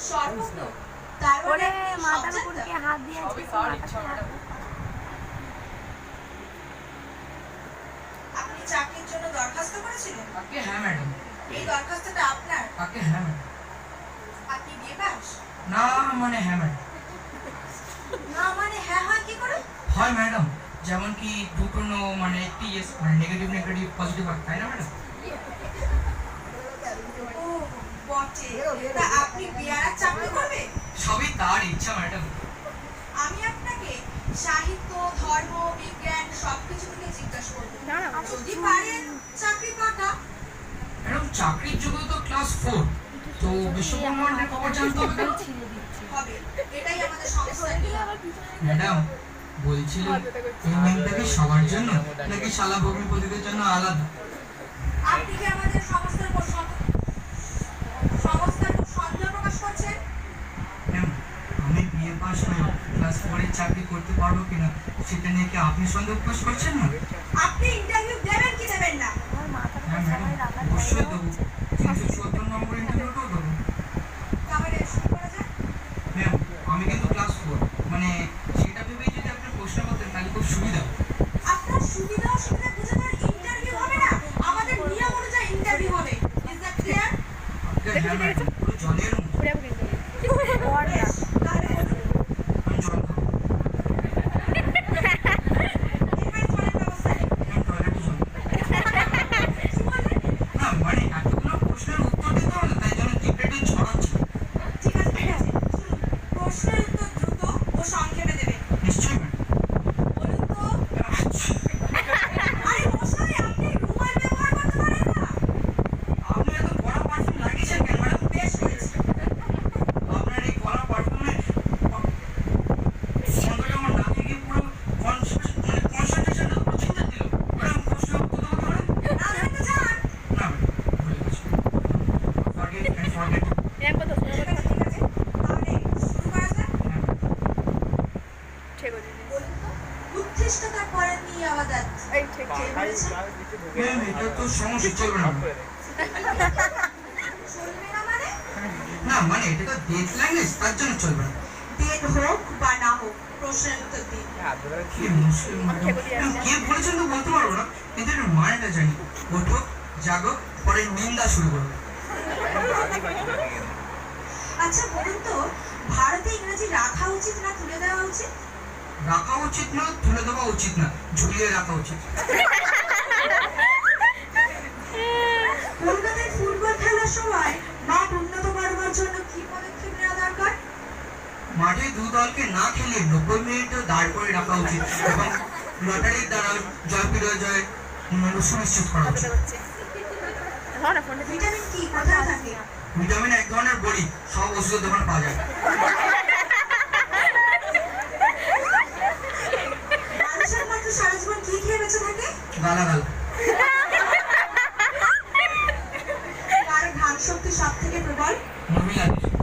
সর্বজ্ঞ তারপরে মাথার উপর কে হাত দিয়ে আছে? আপনি চাকরির জন্য দরখাস্ত করেছিলেন? হ্যাঁ ম্যাডাম। এই দরখাস্তটা আপনার? হ্যাঁ ম্যাডাম। আপনি বিয়ে পাস? না মানে হ্যাঁ ম্যাডাম। না মানে হ্যাঁ হয় কি করে? হয় ম্যাডাম, যেমন কি দুটো নো মানে একটি ইয়েস মানে নেগেটিভ নেগেটিভ পজিটিভ আর তাই না ম্যাডাম? ও বটে। তা আপনি বিয়ার চাকরি করবে? সবই তার ইচ্ছা ম্যাডাম। আমি আপনাকে সাহিত্য, ধর্ম, বিজ্ঞান সবকিছু থেকে জিজ্ঞাসা করবো। যদি পারেন চাকরি পাকা। ম্যাডাম চাকরির যোগ্যতা তো ক্লাস 4, তো বিশ্বব্রহ্মাণ্ডের খবর জানতে হবে কেন? হবে, এটাই আমাদের সংস্থার নিয়ম। ম্যাডাম বলছিলাম এই নিয়মটা কি সবার জন্য নাকি শালা ভগ্নিপতিদের জন্য আলাদা? আপনি কি আমাদের সংস্থার উপর সন্দেহ প্রকাশ করছেন? ম্যাম আমি বিএ পাস হয়ে ক্লাস 4 এর চাকরি করতে পারবো কিনা সেটা নিয়ে কি আপনি সন্দেহ প্রকাশ করছেন না? আপনি ইন্টারভিউ দেবেন কি দেবেন না? হ্যাঁ ম্যাডাম অবশ্যই দেবো, 374 নম্বর ইন্টারভিউটাও দেবো। তাহলে শুরু করা যাক। ম্যাম আমি কিন্তু ক্লাস 4 মানে সেটা ভেবেই যদি আপনি প্রশ্ন করতেন তাহলে খুব সুবিধা। আপনার সুবিধা অসুবিধা বুঝে তার ইন্টারভিউ হবে না, আমাদের নিয়ম অনুযায়ী ইন্টারভিউ হবে। Is that clear? হ্যাঁ ম্যাডাম পুরো জলের মতো। তাহলে বলুন, আমি জল খাবো। এখানে জলের ব্যবস্থা নেই। ম্যাম টয়লেটে জল। কি বললেন? না মানে এতগুলো প্রশ্নের উত্তর দিতে হবে তাই জন্য জিপেটে ছড়াচ্ছি। ঠিক আছে ঠিক আছে, শুনুন, প্রশ্নের উত্তর দ্রুত ও সংক্ষেপে দেবেন। নিশ্চয়ই ম্যাডাম। বলুন তো। আচ্ছা, আরে মশাই, আপনি রুমাল ব্যবহার করতে পারেন না? আপনি এত কড়া পারফিউম লাগিয়েছেন কেন ম্যাডাম? বেশ হয়েছে। আপনার এই কড়া পারফিউমে গন্ধটা আমার নাকে গিয়ে পুরো কনসেন্ট্রেশনটা পুরো চিন্তা দিল। ম্যাডাম প্রশ্নের উত্তর দেবো কি ম্যাডাম? না দেবেন তো যান। না ম্যাডাম ভুলে গেছি। Forget and forget. ঠিক আছে ঠিক আছে, তাহলে শুরু করা যাক। হ্যাঁ ম্যাডাম। বলুন তো, উৎকৃষ্টতার পরে নিয়ে আওয়াজ কে বলেছে? ম্যাম এটা তো সমস্যা চলবে না ম্যাম। চলবে না মানে? না মানে এটা তো ডেট ল্যাঙ্গুয়েজ তার জন্য চলবে না। দেন হোক বা না হোক, প্রশ্নের উত্তর দিন। কি মুশকিল ম্যাডাম। ম্যাম, কে বলেছেন তো বলতে পারবো না কিন্তু এর মানেটা জানি। ওঠো জাগো পরে নিন্দা শুরু করো। আচ্ছা বলুন তো, ভারতে ইংরেজি রাখা উচিত না তুলে দেওয়া উচিত? রাখা উচিত না, তুলে দেওয়া উচিত না, ঝুলিয়ে রাখা উচিত। কলকাতায় ফুটবল খেলার সময় মাঠ উন্নত করবার জন্য কি পদক্ষেপ নেওয়া দরকার? মাঠে দু দলকে না খেলে 90 মিনিটও দাঁড় করে রাখা উচিত এবং লটারির দ্বারা জয় বিজয় সুনিশ্চিত করা উচিত। ভিটামিন কি কোথায় থাকে? ভিটামিন এক ধরনের বড়ি, সব ওষুধের দোকানে পাওয়া যায়। মানুষের মাত্র সারা জীবন কি খেয়ে বেঁচে থাকে? গালাগাল। কার ঘ্রাণ শক্তি সব থেকে প্রবল? মহিলাদের।